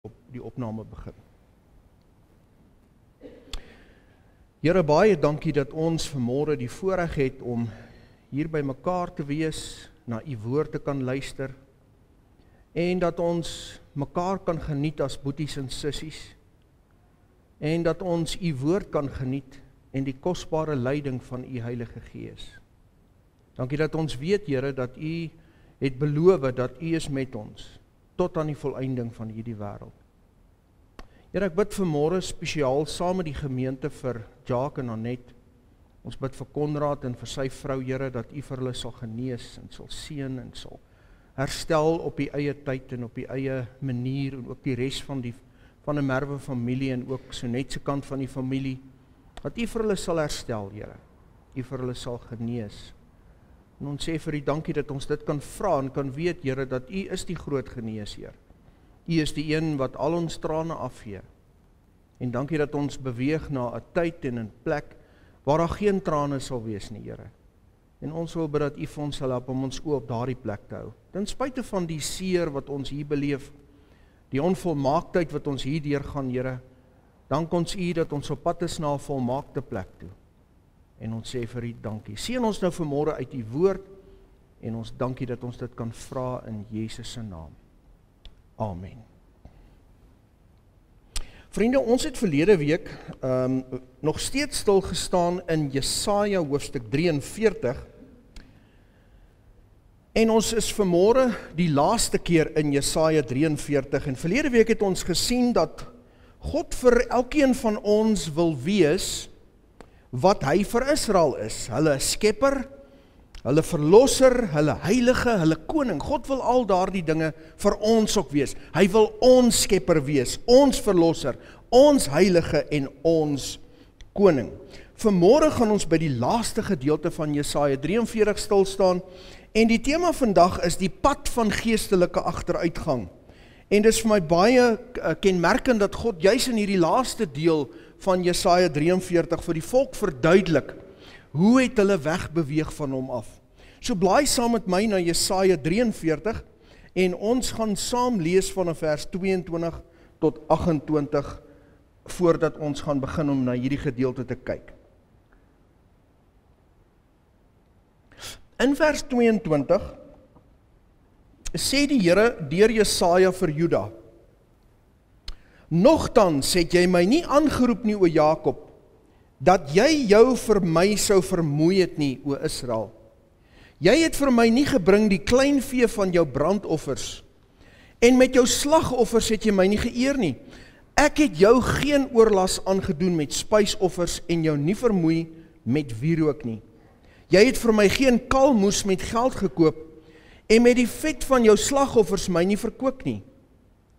op die opname begin. Here, baie dankie dat ons vanmôre die voorreg het om hier by mekaar te wees, na u woord te kan luister, en dat ons mekaar kan geniet as boeties en sissies, en dat ons u woord kan geniet en die kosbare leiding van u Heilige Gees. Dankie dat ons weet, Here, dat u het beloof dat u is met ons, tot aan die volëinding van hierdie wêreld. Here, ek bid vanmôre spesiaal saam met die gemeente vir Jacques en Annette. Ons bid vir Konrad en vir sy vrou, Here, dat u vir hulle sal genees en sal seën en sal herstel op die eie tyd en op die eie manier, en ook die res van die van 'n Merwe familie en ook so net se kant van die familie, dat u vir hulle sal herstel, Here. U vir hulle sal genees. En ons sê vir u dankie dat ons dit kan vra en kan weet, Here, dat u is die groot geneesheer. U is die een wat al ons trane afvee. En dankie dat ons beweeg na 'n tyd en 'n plek waar daar geen trane sal wees nie, Here. En ons wil bid dat u vir ons sal help om ons oë op daardie plek te hou. Ten spyte van die seer wat ons hier beleef, die onvolmaaktheid wat ons hier deurgaan, Here, dank ons u dat ons op pad is na 'n volmaakte plek toe. En ons sê vir u dankie. Seën ons nou vanmôre uit u woord, en ons dankie dat ons dit kan vra in Jesus se naam. Amen. Vriende, ons het verlede week nog steeds stil gestaan in Jesaja hoofstuk 43, en ons is vanmôre die laaste keer in Jesaja 43, en verlede week het ons gesien dat God vir elkeen van ons wil wees wat hy vir Israel is, hulle skepper, hulle verlosser, hulle heilige, hulle koning. God wil al daardie dinge vir ons ook wees. Hy wil ons skepper wees, ons verlosser, ons heilige en ons koning. Vanmôre gaan ons by die laaste gedeelte van Jesaja 43 stil staan, en die tema vandag is die pad van geestelike agteruitgang. En dis vir my baie kenmerkend dat God juis in hierdie laaste deel van Jesaja 43 vir die volk verduidelik, hoe het hulle wegbeweeg van hom af. So blaai saam met my na Jesaja 43, en ons gaan saam lees van vers 22 tot 28, voordat ons gaan begin om na hierdie gedeelte te kyk. In vers 22 sê die Here deur Jesaja vir Juda: "Nogtans het jy my nie aangeroep nie, o Jakob, dat jy jou vir my sou vermoei het nie, o Israel. Jy het vir my nie gebring die kleinvee van jou brandoffers, en met jou slagoffers het jy my nie geëer nie. Ek het jou geen oorlas aangedoen met spysoffers en jou nie vermoei met wierook nie. Jy het vir my geen kalmoes met geld gekoop, en met die vet van jou slagoffers my nie verkoop nie.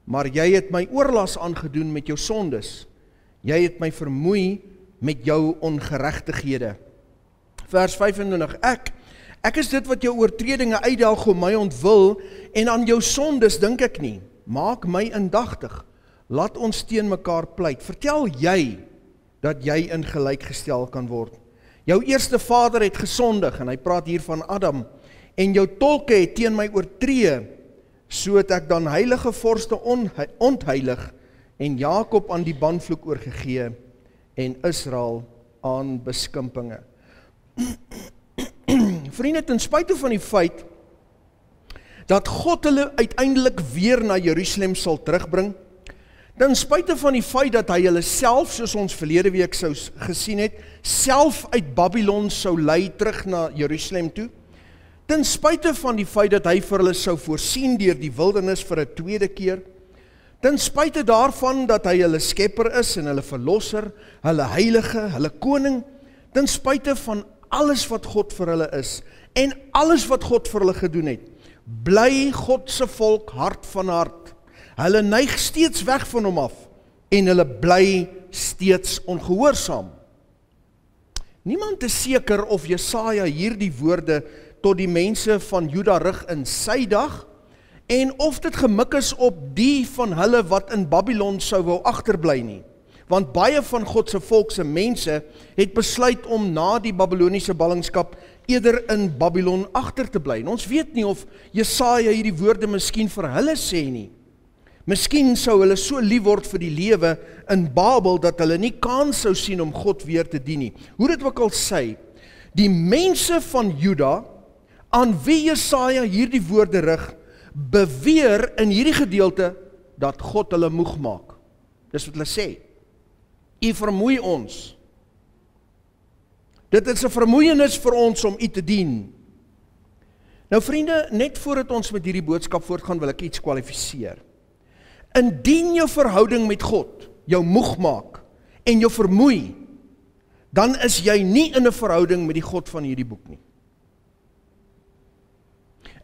Maar jy het my oorlas aangedoen met jou sondes. Jy het my vermoei met jou ongeregtighede." Vers 25, Ek is dit wat jou oortredinge uitdaag om my ontwil, en aan jou sondes dink ek nie. Maak my indagtig, laat ons teen mekaar pleit. Vertel jy dat jy in gelyk gestel kan word. Jou eerste vader het gesondig, en hy praat hier van Adam, en jou tolke het teen my oortree, so het ek dan heilige vorste ontheilig, en Jakob aan die banvloek oorgegee, en Israel aan beskimpinge. Vriende, ten spyte van die feit dat God hulle uiteindelik weer na Jerusalem sal terugbring, ten spyte van die feit dat hy hulle self, soos ons verlede week sou gesien het, self uit Babylon sou lei terug na Jerusalem toe, ten spyte van die feit dat hy vir hulle sou voorsien deur die wildernis vir 'n tweede keer, ten spyte daarvan dat hy hulle skepper is en hulle verlosser, hulle heilige, hulle koning, ten spyte van alles wat God vir hulle is, en alles wat God vir hulle gedoen het, bly God se volk hart van hart. Hulle neig steeds weg van hom af, en hulle bly steeds ongehoorsaam. Niemand is seker of Jesaja hierdie woorde tot die mense van Juda rig in sy dag, en of dit gemik is op die van hulle wat in Babylon sou wou agterbly nie. Want baie van God se volk se mense het besluit om na die Babyloniese ballingskap eerder in Babylon agter te bly. En ons weet nie of Jesaja hierdie woorde miskien vir hulle sê nie. Miskien sou hulle so lief word vir die lewe in Babel, dat hulle nie kans sou sien om God weer te dien nie. Hoe dit ook al sê, die mense van Juda, aan wie Jesaja hierdie woorde rig, beweer in hierdie gedeelte, dat God hulle moeg maak. Dis wat hulle sê. U vermoei ons. Dit is 'n vermoeienis vir ons om u te dien. Nou vriende, net voordat ons met hierdie boodskap voortgaan, wil ek iets kwalifiseer. Indien jou verhouding met God jou moeg maak en jou vermoei, dan is jy nie in 'n verhouding met die God van hierdie boek nie.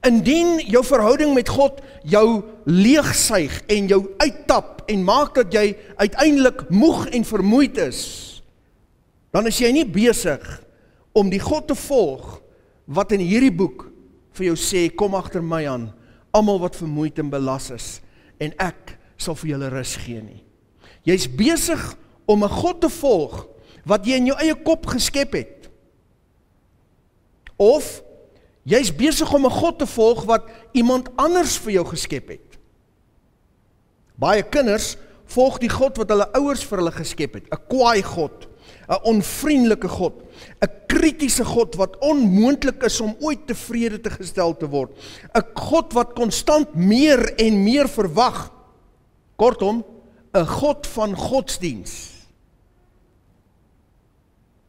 Indien jou verhouding met God jou leegsuig en jou uittap en maak dat jy uiteindelik moeg en vermoeid is, dan is jy nie besig om die God te volg wat in hierdie boek vir jou sê, kom agter my aan, almal wat vermoeid en belas is, en ek sal vir julle rus gee nie. Jy's besig om 'n God te volg wat jy in jou eie kop geskep het. Of jy's besig om 'n God te volg wat iemand anders vir jou geskep het. Baie kinders volg die God wat hulle ouers vir hulle geskep het, 'n kwaai God, 'n onvriendelike God, 'n kritiese God wat onmoontlik is om ooit tevrede te gestel te word, 'n God wat konstant meer en meer verwag. Kortom, 'n God van godsdiens.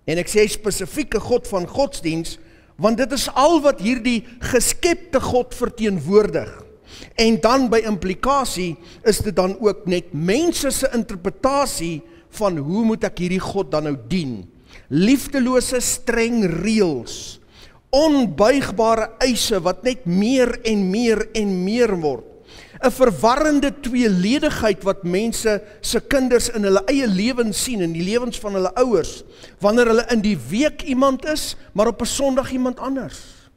En ek sê spesifiek 'n God van godsdiens, want dit is al wat hierdie geskepte God verteenwoordig. En dan by implikasie is dit dan ook net mense se interpretasie van hoe moet ek hierdie God dan nou dien. Liefdelose streng reëls, onbuigbare eise wat net meer en meer en meer word. 'n Verwarrende tweeledigheid wat mense se kinders in hulle eie lewens sien, in die lewens van hulle ouers, wanneer hulle in die week iemand is, maar op 'n Sondag iemand anders.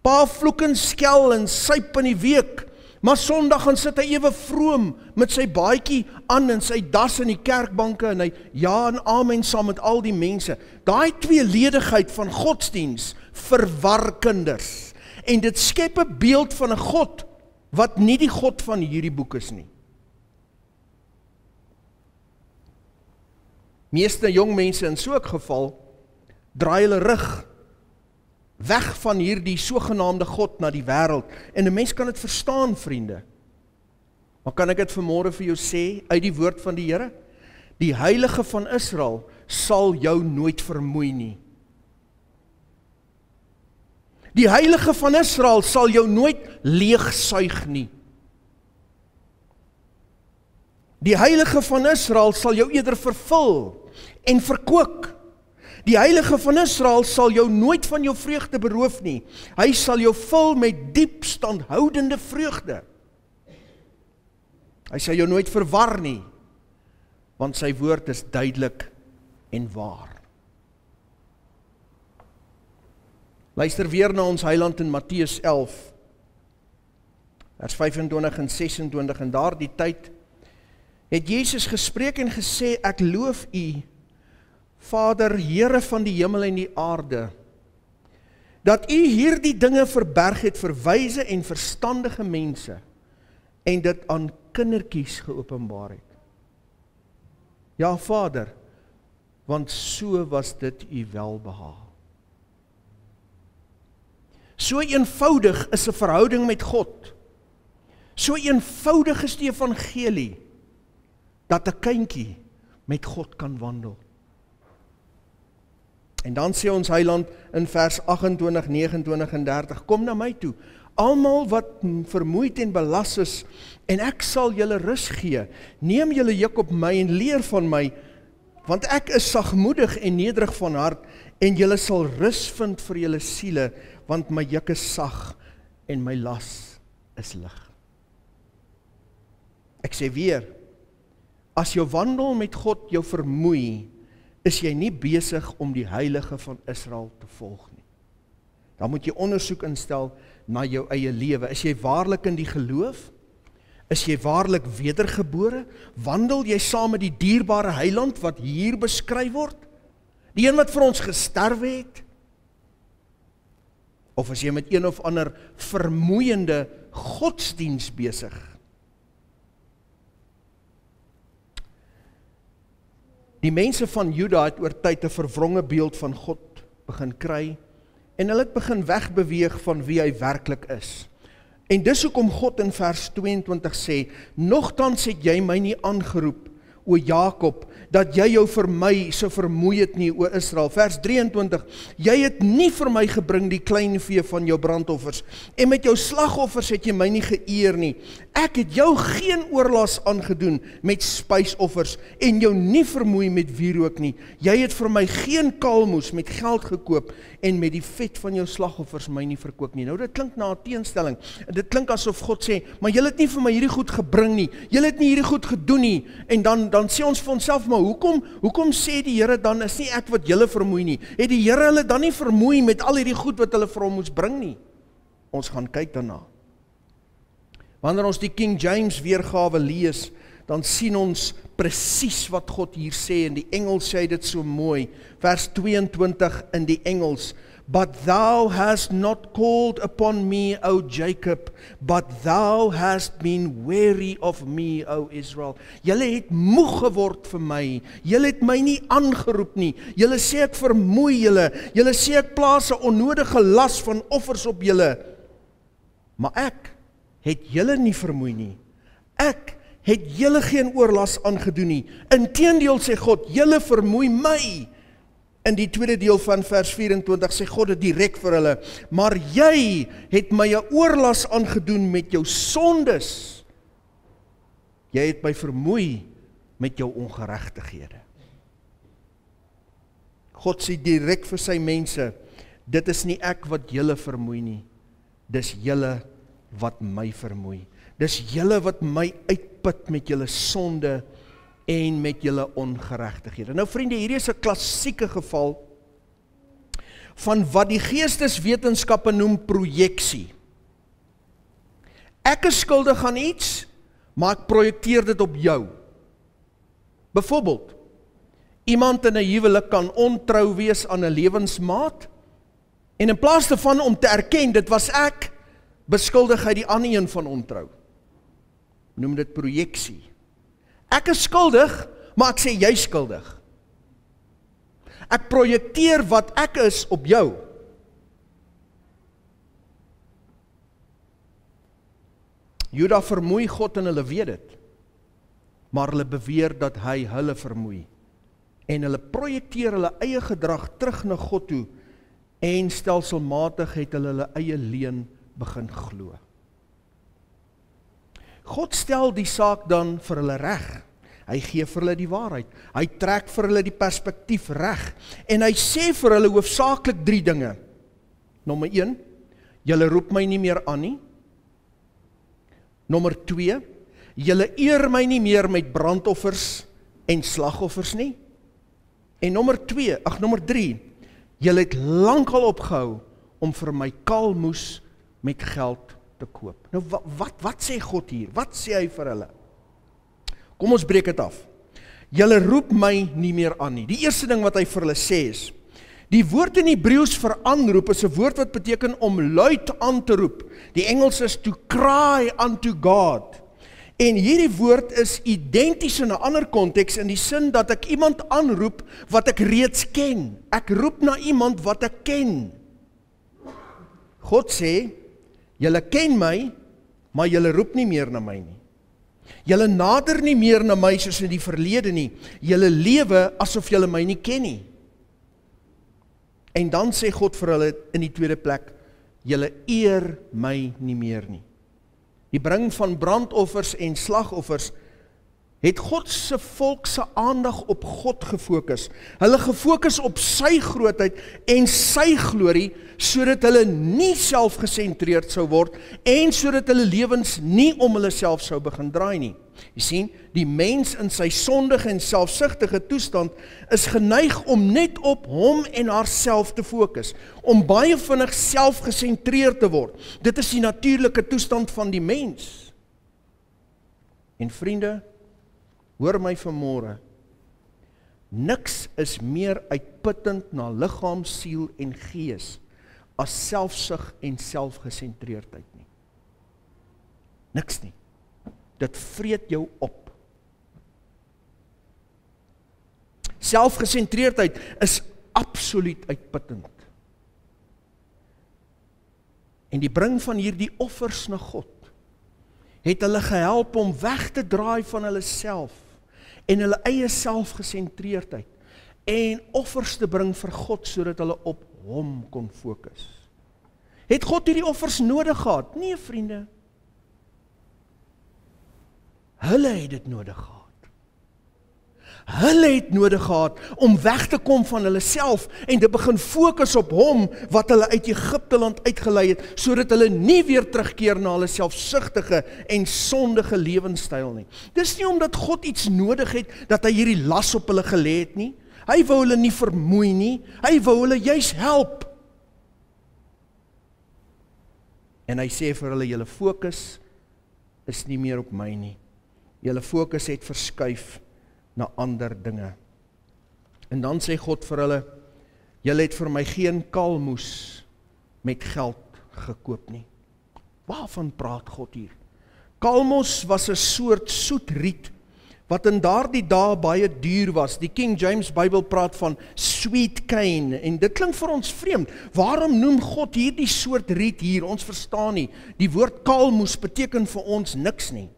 Pa vloek en skel en suip in die week, maar Sondag gaan sit hy ewe vroom met sy baadjie aan en sy das in die kerkbanke en hy ja en amen saam met al die mense. Daai tweeledigheid van godsdiens verwar kinders. En dit skep 'n beeld van 'n God wat nie die God van hierdie boek is nie. Meeste jong mense in so 'n geval draai hulle rug weg van hierdie sogenaamde God na die wêreld. En 'n mens kan dit verstaan, vriende. Maar kan ek dit vanmôre vir jou sê uit die woord van die Here? Die Heilige van Israel sal jou nooit vermoei nie. Die Heilige van Israel sal jou nooit leegsuig nie. Die Heilige van Israel sal jou eerder vervul en verkoop. Die Heilige van Israel sal jou nooit van jou vreugde beroof nie. Hy sal jou vul met diep standhoudende vreugde. Hy sal jou nooit verwar nie, want sy woord is duidelik en waar. Luister weer na ons Heiland in Matteus 11, vers 25 en 26, en daardie tyd het Jesus gespreek en gesê, ek loof U, Vader, Here van die hemel en die aarde, dat U hierdie dinge verberg het vir wyse en verstandige mense, en dit aan kindertjies geopenbaar het. Ja, Vader, want so was dit U welbehaag. So eenvoudig is 'n verhouding met God. So eenvoudig is die evangelie, dat 'n kindjie met God kan wandel. En dan sê ons Heiland in vers 28, 29 en 30, kom na my toe, almal wat vermoeid en belas is, en ek sal julle rus gee. Neem julle juk op my en leer van my, want ek is sagmoedig en nederig van hart, en julle sal rus vind vir julle siele, want my juk is sag en my las is lig. Ek sê weer, as jou wandel met God jou vermoei, is jy nie besig om die Heilige van Israel te volg nie. Dan moet jy ondersoek instel na jou eie lewe. Is jy waarlik in die geloof? Is jy waarlik wedergebore? Wandel jy saam met die dierbare Heiland wat hier beskryf word? Die een wat vir ons gesterwe het? Of is jy met een of ander vermoeiende godsdiens besig? Die mense van Juda het oor tyd 'n verwronge beeld van God begin kry, en hulle het begin wegbeweeg van wie hy werklik is. En dis hoekom God in vers 22 sê, nogtans het jy my nie aangeroep, o Jakob, dat jy jou vir my so vermoei het nie, o Israel. Vers 23, jy het nie vir my gebring die klein vee van jou brandoffers, en met jou slagoffers het jy my nie geëer nie. Ek het jou geen oorlas aangedoen met spysoffers, en jou nie vermoei met wierook nie. Jy het vir my geen kaalmoes met geld gekoop, en met die vet van jou slagoffers my nie verkoop nie. Nou dit klink na 'n teenstelling. Dit klink asof God sê, maar julle het nie vir my hierdie goed gebring nie. Julle het nie hierdie goed gedoen nie. En dan sê ons vir onsself, maar hoekom sê die Here dan is nie ek wat julle vermoei nie? Het die Here hulle dan nie vermoei met al hierdie goed wat hulle vir hom moes bring nie? Ons gaan kyk daarna. Wanneer ons die King James weergawe lees, dan sien ons presies wat God hier sê. In die Engels sê hy dit so mooi. Vers 22 in die Engels. But thou hast not called upon me, O Jacob, but thou hast been weary of me, O Israel. Julle het moeg geword vir my. Julle het my nie aangeroep nie. Julle sê ek vermoei julle. Julle sê ek plaas 'n onnodige las van offers op julle. Maar ek het julle nie vermoei nie. Ek het julle geen oorlas aangedoen nie. Inteendeel sê God, julle vermoei my. In die tweede deel van vers 24 sê God dit direk vir hulle, maar jy het my 'n oorlas aangedoen met jou sondes. Jy het my vermoei met jou ongeregtighede. God sê direk vir sy mense, dit is nie ek wat julle vermoei nie, dis julle wat my vermoei. Dis julle wat my uitput met julle sonde en met julle ongeregtighede. Nou vriende, hierdie is 'n klassieke geval van wat die geesteswetenskappe noem projeksie. Ek is skuldig aan iets, maar ek projekteer dit op jou. Byvoorbeeld, iemand in 'n huwelik kan ontrou wees aan 'n lewensmaat, en in plaas daarvan om te erken dit was ek, beskuldig hy die ander een van ontrou. Noem dit projeksie. Ek is skuldig, maar ek sê jy skuldig. Ek projekteer wat ek is op jou. Juda vermoei God en hulle weet dit, maar hulle beweer dat hy hulle vermoei. En hulle projekteer hulle eie gedrag terug na God toe, en stelselmatig het hulle eie leuen begin glo. God stel die saak dan vir hulle reg. Hy gee vir hulle die waarheid. Hy trek vir hulle die perspektief reg. En hy sê vir hulle hoofsaaklik 3 dinge. Nommer 1, julle roep my nie meer aan nie. Nommer 2, julle eer my nie meer met brandoffers en slagoffers nie. En nommer 3, julle het lankal opgehou om vir my kaalmoes met geld te koop. Nou wat sê God hier? Wat sê hy vir hulle? Kom ons breek dit af. Julle roep my nie meer aan nie. Die eerste ding wat hy vir hulle sê is, die woord in Hebreëus vir aanroep is 'n woord wat beteken om luid aan te roep. Die Engels is to cry unto God. En hierdie woord is identies in 'n ander konteks in die sin dat ek iemand aanroep wat ek reeds ken. Ek roep na iemand wat ek ken. God sê, julle ken my, maar julle roep nie meer na my nie. Julle nader nie meer na my soos in die verlede nie. Julle lewe asof julle my nie ken nie. En dan sê God vir hulle in die tweede plek, julle eer my nie meer nie. Die bring van brandoffers en slagoffers het God se volk se aandag op God gefokus. Hulle gefokus op sy grootheid en sy glorie, sodat hulle nie selfgesentreerd sou word en sodat hulle lewens nie om hulle self sou begin draai nie. Jy sien, die mens in sy sondige en selfsugtige toestand is geneig om net op hom en haarself te fokus, om baie vinnig selfgesentreerd te word. Dit is die natuurlike toestand van die mens. En vriende, hoor my vanmôre, niks is meer uitputtend na liggaam, siel en gees as selfsug en selfgesentreerdheid nie. Niks nie. Dit vreet jou op. Selfgesentreerdheid is absoluut uitputtend. En die bring van hierdie offers na God, het hulle gehelp om weg te draai van hulle self, en hulle eie selfgesentreerdheid, en offers te bring vir God, sodat hulle op hom kon fokus. Het God hierdie offers nodig gehad? Nee, vriende. Hulle het dit nodig gehad. Hulle het nodig gehad om weg te kom van hulle self en te begin fokus op hom wat hulle uit Egipte land uitgelei het, sodat hulle nie weer terugkeer na hulle selfsugtige en sondige lewenstyl nie. Dis nie omdat God iets nodig het dat hy hierdie las op hulle gelê het nie. Hy wou hulle nie vermoei nie, hy wou hulle juis help. En hy sê vir hulle, julle fokus is nie meer op my nie. Julle fokus het verskuif na ander dinge. En dan sê God vir hulle, julle het vir my geen kalmoes met geld gekoop nie. Waarvan praat God hier? Kalmos was 'n soort soet riet, wat in daardie dae baie duur was. Die King James Bybel praat van sweet cane, en dit klink vir ons vreemd. Waarom noem God hierdie soort riet hier? Ons verstaan nie. Die woord kalmoes beteken vir ons niks nie.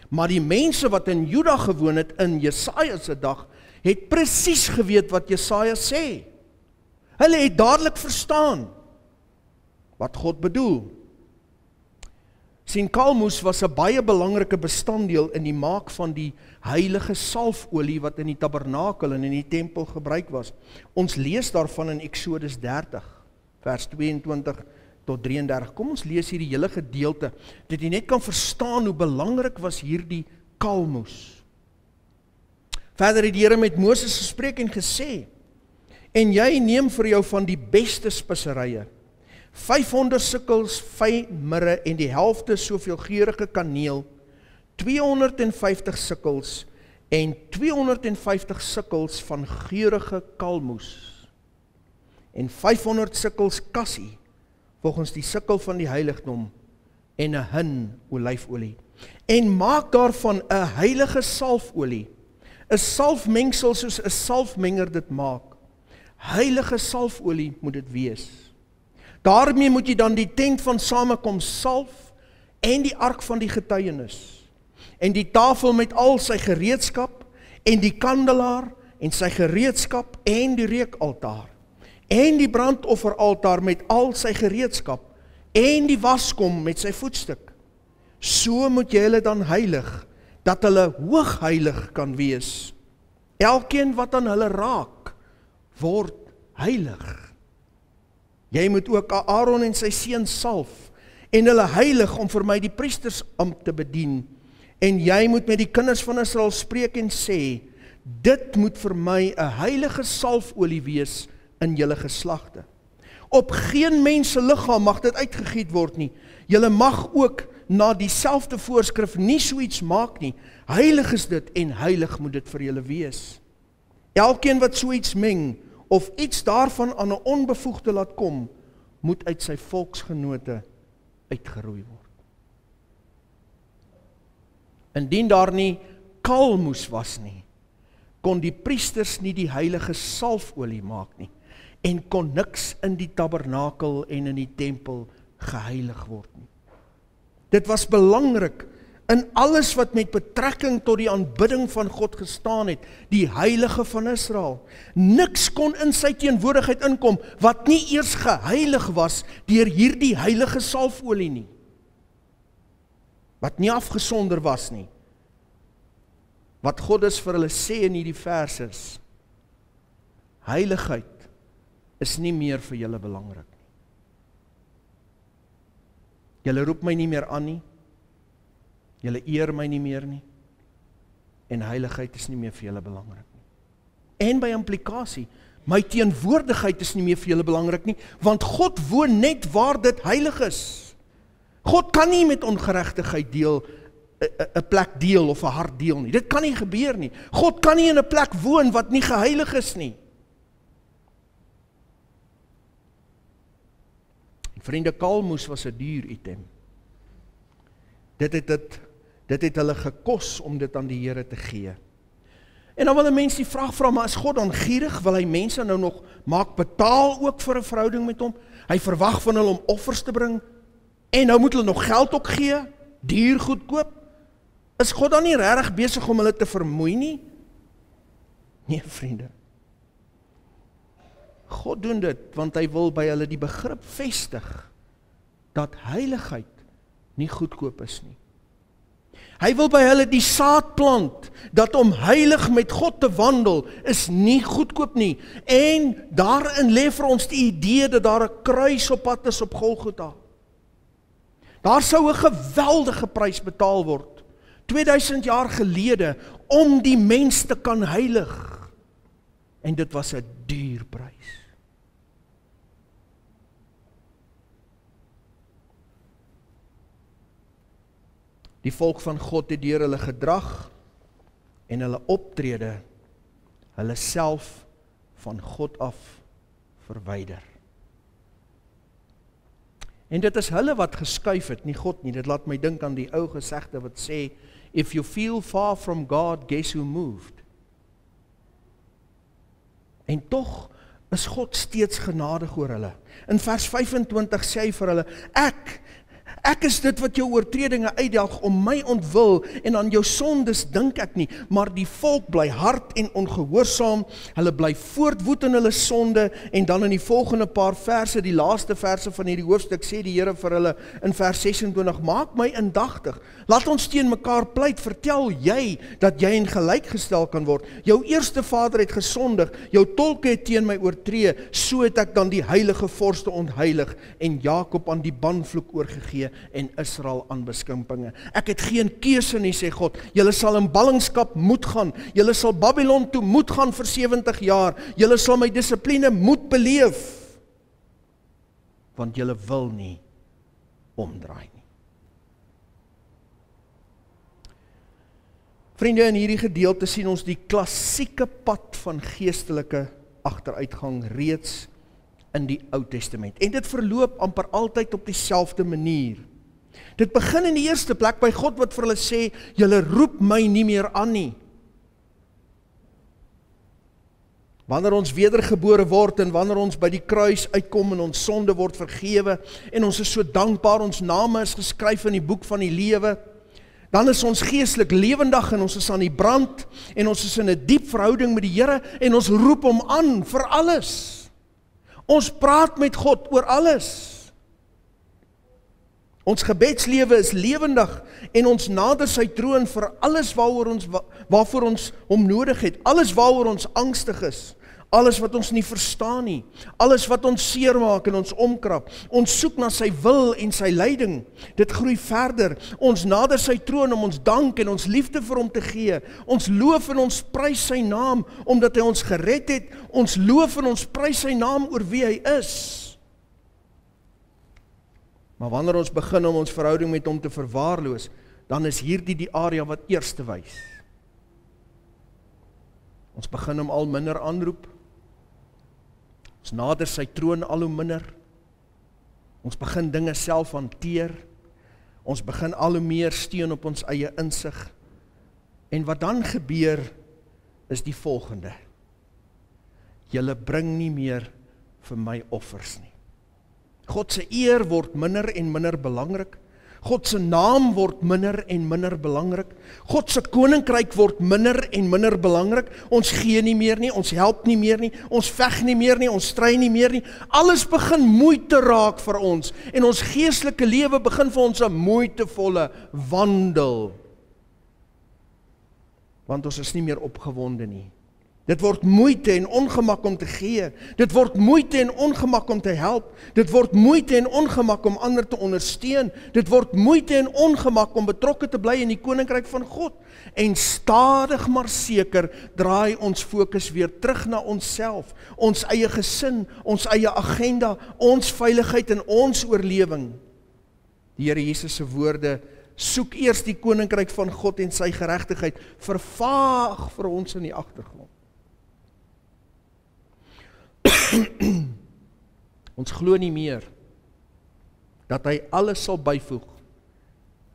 Maar die mense wat in Juda gewoon het in Jesaja se dag, het presies geweet wat Jesaja sê. Hulle het dadelik verstaan wat God bedoel. Sien, kalmoes was 'n baie belangrike bestanddeel in die maak van die heilige salfolie wat in die tabernakel en in die tempel gebruik was. Ons lees daarvan in Eksodus 30, vers 22 tot 33. Kom ons lees hier die hele gedeelte, dat jy net kan verstaan hoe belangrik was hierdie kalmoes. Verder het die Here met Moses gespreek en gesê, en jy neem vir jou van die beste speserye, 500 sikkels fyn mirre en die helfte soveel geurende kaneel, 250 sikkels en 250 sikkels van geurende kalmoes en 500 sikkels kassie, volgens die sikkel van die heiligdom, en 'n hin olyfolie. En maak daarvan 'n heilige salfolie, 'n salfmengsel soos 'n salfmenger dit maak. Heilige salfolie moet dit wees. Daarmee moet jy dan die tent van samekoms salf en die ark van die getuienis en die tafel met al sy gereedskap en die kandelaar en sy gereedskap en die reukaltaar en die brandofferaltaar met al sy gereedskap en die waskom met sy voetstuk. So moet jy hulle dan heilig, dat hulle hoogheilig kan wees. Elkeen wat aan hulle raak, word heilig. Jy moet ook Aaron en sy seun salf en hulle heilig om vir my die priestersampt te bedien. En jy moet met die kinders van Israel spreek en sê, dit moet vir my 'n heilige salfolie wees in julle geslagte. Op geen mens se liggaam mag dit uitgegiet word nie. Julle mag ook na dieselfde voorskrif nie so iets maak nie. Heilig is dit en heilig moet dit vir julle wees. Elkeen wat so iets meng of iets daarvan aan 'n onbevoegde laat kom, moet uit sy volksgenote uitgeroei word. Indien daar nie kalmoes was nie, kon die priesters nie die heilige salfolie maak nie, en kon niks in die tabernakel en in die tempel geheilig word nie. Dit was belangrik in alles wat met betrekking tot die aanbidding van God gestaan het, die heilige van Israel. Niks kon in sy teenwoordigheid inkom wat nie eers geheilig was deur hierdie heilige salfolie nie, wat nie afgesonder was nie. Wat God is vir hulle sê in hierdie vers is, heiligheid is nie meer vir julle belangrik nie. Julle roep my nie meer aan nie, julle eer my nie meer nie, en heiligheid is nie meer vir julle belangrik nie. En by implikasie, my teenwoordigheid is nie meer vir julle belangrik nie, want God woon net waar dit heilig is. God kan nie met ongeregtigheid deel, 'n plek deel of 'n hart deel nie. Dit kan nie gebeur nie. God kan nie in 'n plek woon wat nie geheilig is nie. Vriende, kalmoes was 'n duur item. Dit het hulle gekos om dit aan die Here te gee. En dan wil 'n mens die vraag vra, maar is God dan gierig? Wil hy mense nou nog maak betaal ook vir 'n verhouding met hom? Hy verwag van hulle om offers te bring, en nou moet hulle nog geld ook gee, duur goedkoop. Is God dan nie regtig besig om hulle te vermoei nie? Nee, vriende. God doen dit, want hy wil by hulle die begrip vestig, dat heiligheid nie goedkoop is nie. Hy wil by hulle die saad plant, dat om heilig met God te wandel, is nie goedkoop nie. En daarin lê vir ons die idee, dat daar 'n kruis op pad is op Golgotha. Daar sou 'n geweldige prys betaal word, 2000 jaar gelede, om die mens te kan heilig. En dit was 'n duur prys. Die volk van God het deur hulle gedrag en hulle optrede, hulle self van God af verwyder. En dit is hulle wat geskuif het, nie God nie. Dit laat my dink aan die ou gesegde wat sê, if you feel far from God, guess who moved? En tog is God steeds genadig oor hulle. In vers 25 sê hy vir hulle, Ek is dit wat jou oortredinge uitdelg om my ontwil, en aan jou sondes dink ek nie, maar die volk bly hard en ongehoorsaam, hulle bly voortwoed in hulle sonde, en dan in die volgende paar verse, die laaste verse van hierdie hoofstuk, sê die Here vir hulle in vers 26, maak my indagtig, laat ons teen mekaar pleit, vertel jy, dat jy in gelyk gestel kan word, jou eerste vader het gesondig, jou tolke het teen my oortree, so het ek dan die heilige vorste ontheilig, en Jakob aan die banvloek oorgegee, en Israel aan beskimpinge. Ek het geen keuse nie, sê God. Julle sal in ballingskap moet gaan. Julle sal Babylon toe moet gaan vir 70 jaar. Julle sal my dissipline moet beleef. Want julle wil nie omdraai nie. Vriende, in hierdie gedeelte sien ons die klassieke pad van geestelike agteruitgang reeds in die Ou Testament. En dit verloop amper altyd op dieselfde manier. Dit begin in die eerste plek by God wat vir hulle sê, julle roep my nie meer aan nie. Wanneer ons wedergebore word en wanneer ons by die kruis uitkom en ons sonde word vergewe en ons is so dankbaar, ons name is geskryf in die boek van die lewe, dan is ons geestelik lewendig en ons is aan die brand en ons is in 'n diep verhouding met die Here en ons roep hom aan vir alles. Ons praat met God oor alles. Ons gebedslewe is lewendig en ons nader sy troon vir alles waarvoor ons hom nodig het, alles waaroor ons angstig is, alles wat ons nie verstaan nie, alles wat ons seermaak en ons omkrap. Ons soek na sy wil en sy leiding. Dit groei verder. Ons nader sy troon om ons dank en ons liefde vir hom te gee. Ons loof en ons prys sy naam omdat hy ons gered het. Ons loof en ons prys sy naam oor wie hy is. Maar wanneer ons begin om ons verhouding met hom te verwaarloos, dan is hierdie die area wat eerste wys. Ons begin hom al minder aanroep. Ons nader sy troon al hoe minder. Ons begin dinge self hanteer. Ons begin al hoe meer steun op ons eie insig. En wat dan gebeur, is die volgende. Julle bring nie meer vir my offers nie. God se eer word minder en minder belangrik. God se naam word minder en minder belangrik. God se koninkryk word minder en minder belangrik. Ons gee nie meer nie, ons help nie meer nie, ons veg nie meer nie, ons stry nie meer nie. Alles begin moeite raak vir ons en ons geestelike lewe begin vir ons 'n moeitevolle wandel. Want ons is nie meer opgewonde nie. Dit word moeite en ongemak om te gee. Dit word moeite en ongemak om te help. Dit word moeite en ongemak om ander te ondersteun. Dit word moeite en ongemak om betrokke te bly in die koninkryk van God. En stadig maar seker draai ons fokus weer terug na onsself, ons eie gesin, ons eie agenda, ons veiligheid en ons oorlewing. Die Here Jesus se woorde, soek eers die koninkryk van God en sy geregtigheid, vervaag vir ons in die agtergrond. Ons glo nie meer dat hy alles sal byvoeg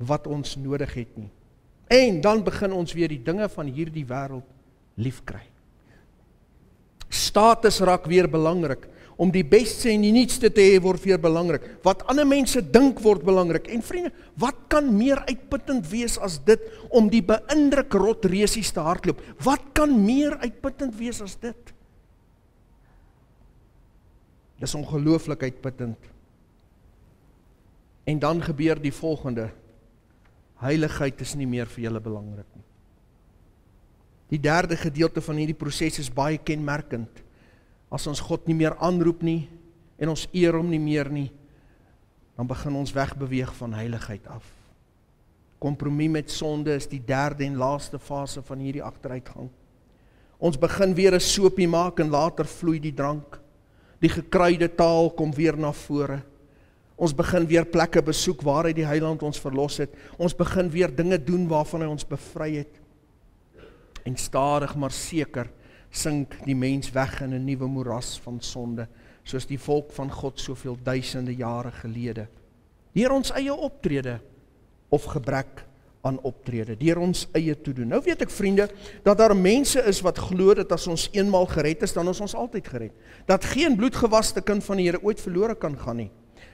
wat ons nodig het nie. En dan begin ons weer die dinge van hierdie wêreld lief kry. Status raak weer belangrik. Om die beste en die nuutste te hê word weer belangrik. Wat ander mense dink word belangrik. En vriende, wat kan meer uitputtend wees as dit om die beïndruk rotresies te hardloop? Wat kan meer uitputtend wees as dit? Dis ongelooflik uitputtend. En dan gebeur die volgende. Heiligheid is nie meer vir julle belangrik nie. Die derde gedeelte van hierdie proses is baie kenmerkend. As ons God nie meer aanroep nie, en ons eer hom nie meer nie, dan begin ons wegbeweeg van heiligheid af. Kompromie met sonde is die derde en laaste fase van hierdie agteruitgang. Ons begin weer 'n soapie maak en later vloei die drank. Die gekruide taal kom weer na vore. Ons begin weer plekke besoek waaruit die Heiland ons verlos het. Ons begin weer dinge doen waarvan hy ons bevry het. En stadig maar seker sink die mens weg in 'n nuwe moeras van sonde, soos die volk van God soveel duisende jare gelede. Deur ons eie optrede of gebrek aan optrede, deur ons eie toedoen. Nou weet ek, vriende, dat daar mense is wat glo dat as ons eenmaal gered is, dan is ons altyd gered. Dat geen bloedgewaste kind van die Here ooit verlore kan gaan nie.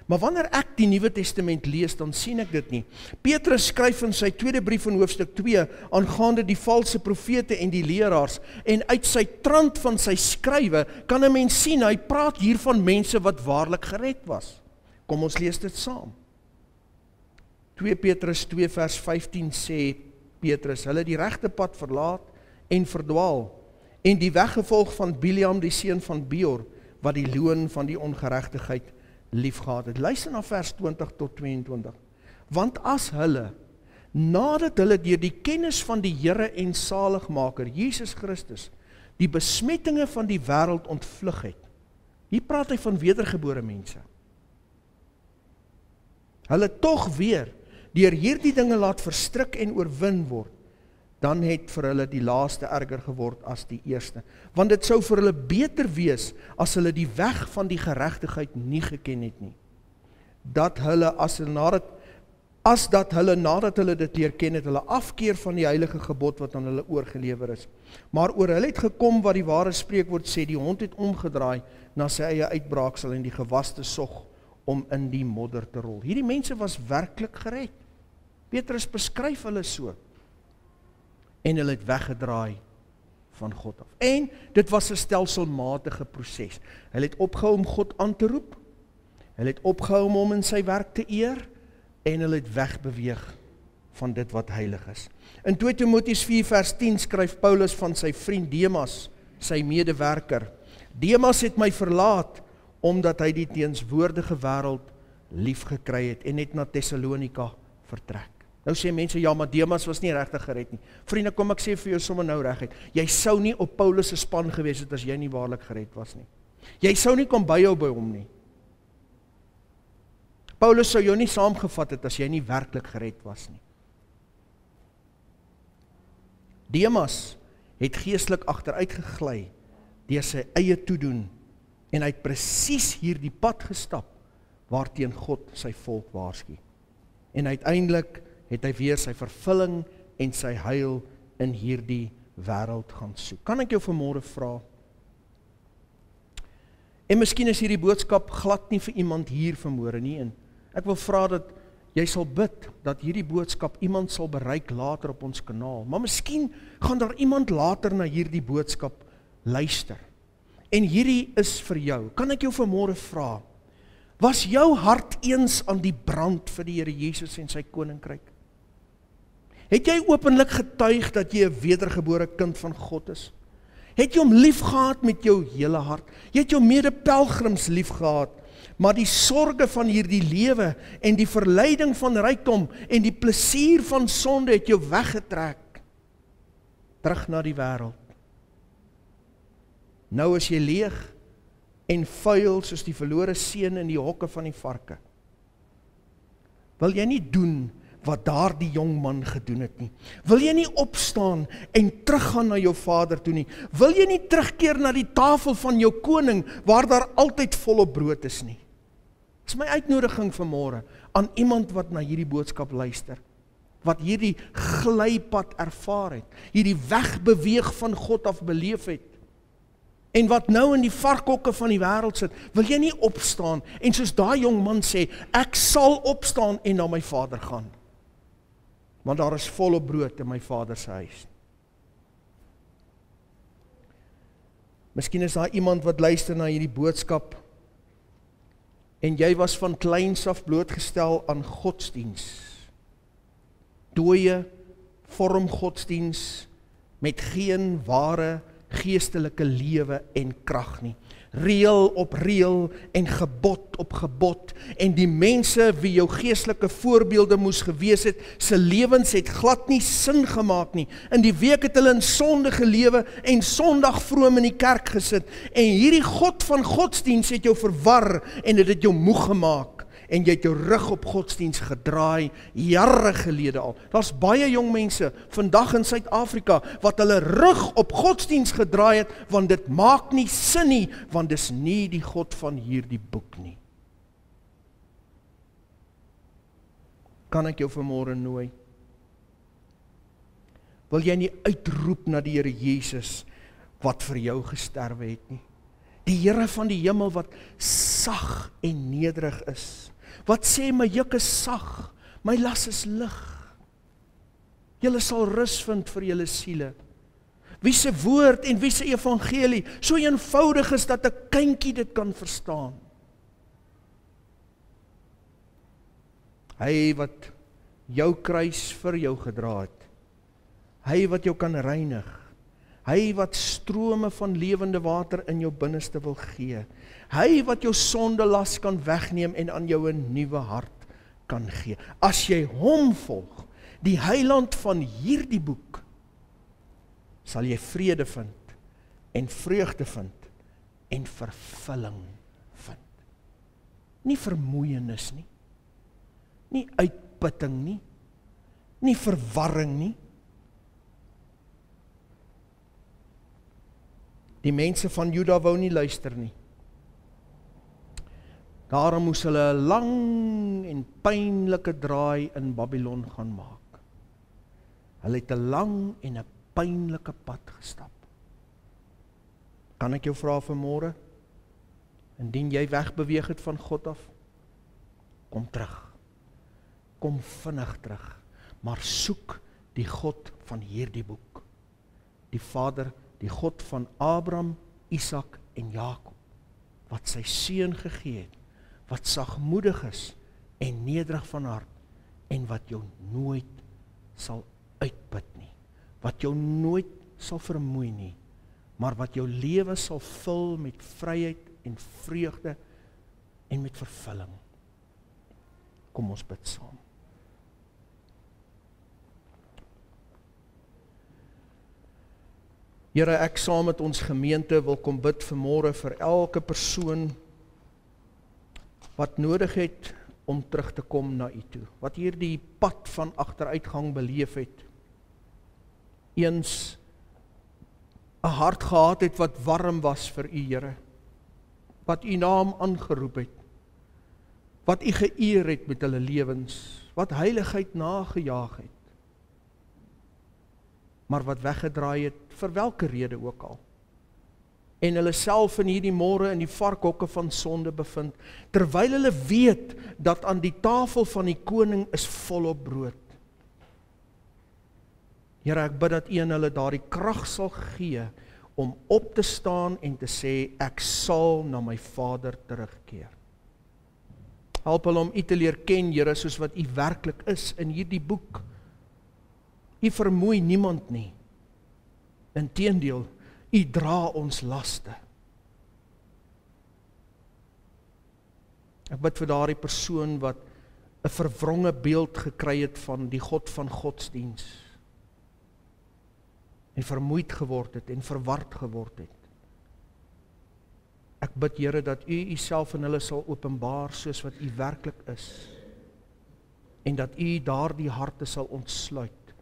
Maar wanneer ek die Nuwe Testament lees, dan sien ek dit nie. Petrus skryf in sy tweede brief in hoofstuk 2 aangaande die valse profete en die leraars, en uit sy trant van sy skrywe kan 'n mens sien, hy praat hier van mense wat waarlik gered was. Kom ons lees dit saam. 2 Petrus 2 vers 15 sê Petrus, hulle die regte pad verlaat en verdwaal, en die weggevolg van Biliam die seun van Beor, wat die loon van die ongeregtigheid liefgehad het. Luister na vers 20 tot 22. Want as hulle, nadat hulle deur die kennis van die Here en Saligmaker, Jesus Christus, die besmettinge van die wêreld ontvlug het. Hier praat hy van wedergebore mense. Hulle tog weer, deur hierdie dinge laat verstrik en oorwin word, dan het vir hulle die laaste erger geword as die eerste. Want dit sou vir hulle beter wees as hulle die weg van die geregtigheid nie geken het nie. Dat hulle nadat hulle dit leer ken het, hulle afkeer van die heilige gebod wat aan hulle oorgelewer is. Maar oor hulle het gekom wat die ware spreekwoord sê, die hond het omgedraai na sy eie uitbraaksel en die gewaste sog om in die modder te rol. Hierdie mense was werklik gered. Petrus beskryf hulle so. En hulle het weggedraai van God af. En dit was 'n stelselmatige proses. Hulle het opgehou om God aan te roep, hulle het opgehou om hom in sy werk te eer, en hulle het wegbeweeg van dit wat heilig is. In 2 Timoteus 4 vers 10 skryf Paulus van sy vriend Demas, sy medewerker. Demas het my verlaat, omdat hy die teenswoordige wêreld lief gekry het, en het na Thessalonika vertrek. Nou sê mense, ja, maar Demas was nie regtig gered nie. Vriende, kom ek sê vir jou sommer nou reguit. Jy sou nie op Paulus se span gewees het as jy nie waarlik gered was nie. Jy sou nie kom byhou by hom nie. Paulus sou jou nie saamgevat het as jy nie werklik gered was nie. Demas het geestelik agteruit gegly deur sy eie toedoen, en hy het presies hierdie pad gestap waarteen God sy volk waarsku. En uiteindelik het hy weer sy vervulling en sy heil in hierdie wêreld gaan soek. Kan ek jou vanmôre vra? En miskien is hierdie boodskap glad nie vir iemand hier vanmôre nie, en ek wil vra dat jy sal bid dat hierdie boodskap iemand sal bereik later op ons kanaal. Maar miskien gaan daar iemand later na hierdie boodskap luister. En hierdie is vir jou. Kan ek jou vanmôre vra? Was jou hart eens aan die brand vir die Here Jesus en sy koninkryk? Het jy openlik getuig dat jy 'n wedergebore kind van God is? Het jy hom lief gehad met jou hele hart? Jy het jou mede-pelgrims lief gehad, maar die sorge van hierdie lewe en die verleiding van rykdom en die plesier van sonde het jou weggetrek terug na die wêreld. Nou is jy leeg en vuil soos die verlore seun in die hokke van die varke. Wil jy nie doen wat daardie jong man gedoen het nie? Wil jy nie opstaan en teruggaan na jou vader toe nie? Wil jy nie terugkeer na die tafel van jou koning waar daar altyd volop brood is nie? Dis my uitnodiging vanmôre aan iemand wat na hierdie boodskap luister. wat hierdie glypad ervaar het, hierdie wegbeweeg van God af beleef het, en wat nou in die varkhokke van die wêreld sit, wil jy nie opstaan, en soos daai jong man sê, ek sal opstaan en na my Vader gaan, want daar is volop brood in my Vader se huis. Miskien is daar iemand wat luister na hierdie boodskap, en jy was van kleins af blootgestel aan godsdiens, dooie vorm godsdiens, met geen ware geestelike lewe en krag nie. Reël op reël en gebod op gebod, en die mense wie jou geestelike voorbeelde moes gewees het, se lewens het glad nie sin gemaak nie. In die week het hulle in sonde gelewe en Sondag vroom in die kerk gesit, en hierdie God van godsdiens het jou verwar en het dit jou moeg gemaak. En jy het jou rug op godsdiens gedraai, jare gelede al. Daar's baie jong mense, vandag in Suid-Afrika, wat hulle rug op godsdiens gedraai het, want dit maak nie sin nie, want dis nie die God van hierdie boek nie. Kan ek jou vanmôre nooi? Wil jy nie uitroep na die Here Jesus, wat vir jou gesterwe het nie? Die Here van die hemel wat sag en nederig is, wat sê my juk is sag, my las is lig. Julle sal rus vind vir julle siele. Wie se woord en wie se evangelie so eenvoudig is dat 'n kindjie dit kan verstaan. Hy wat jou kruis vir jou gedra het. Hy wat jou kan reinig. Hy wat strome van lewende water in jou binneste wil gee. Hy wat jou sondelas kan wegneem en aan jou 'n nuwe hart kan gee. As jy hom volg, die heiland van hierdie boek, sal jy vrede vind en vreugde vind en vervulling vind. Nie vermoeienis nie, nie uitputting nie, nie verwarring nie. Die mense van Juda wou nie luister nie. Daarom moes hulle 'n lang en pynlike draai in Babylon gaan maak. Hulle het 'n lang en 'n pynlike pad gestap. Kan ek jou vra vanmôre, indien jy wegbeweeg het van God af, kom terug. Kom vinnig terug, maar soek die God van hierdie boek. Die Vader, die God van Abraham, Isak en Jakob, wat sy seun gegee het, wat sagmoedig is en nederig van hart, en wat jou nooit sal uitput nie, wat jou nooit sal vermoei nie, maar wat jou lewe sal vul met vryheid en vreugde en met vervulling. Kom ons bid saam. Here, ek saam met ons gemeente wil kom bid vanmôre vir elke persoon wat nodig het om terug te kom na U toe, wat hierdie pad van agteruitgang beleef het, eens 'n hart gehad het wat warm was vir U, Here, wat U naam aangeroep het, wat U geëer het met hulle lewens, wat heiligheid nagejaag het, maar wat weggedraai het, vir welke rede ook al. En hulle self in hierdie môre in die varkhokke van sonde bevind, terwyl hulle weet dat aan die tafel van die koning is volop brood. Here, ek bid dat U in hulle daardie krag sal gee om op te staan en te sê, ek sal na my Vader terugkeer. Help hulle om U te leer ken, Here, soos wat U werklik is in hierdie boek. U vermoei niemand nie. Inteendeel, U dra ons laste. Ek bid vir daardie persoon wat 'n verwronge beeld gekry het van die God van godsdiens en vermoeid geword het en verward geword het. Ek bid, Here, dat U Uself in hulle sal openbaar soos wat U werklik is, en dat U daardie harte sal ontsluit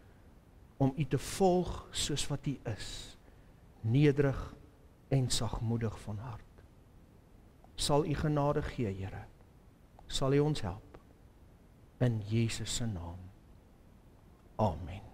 om U te volg soos wat U is, nederig en sagmoedig van hart. Sal U genade gee, Here. Sal U ons help. In Jesus se naam. Amen.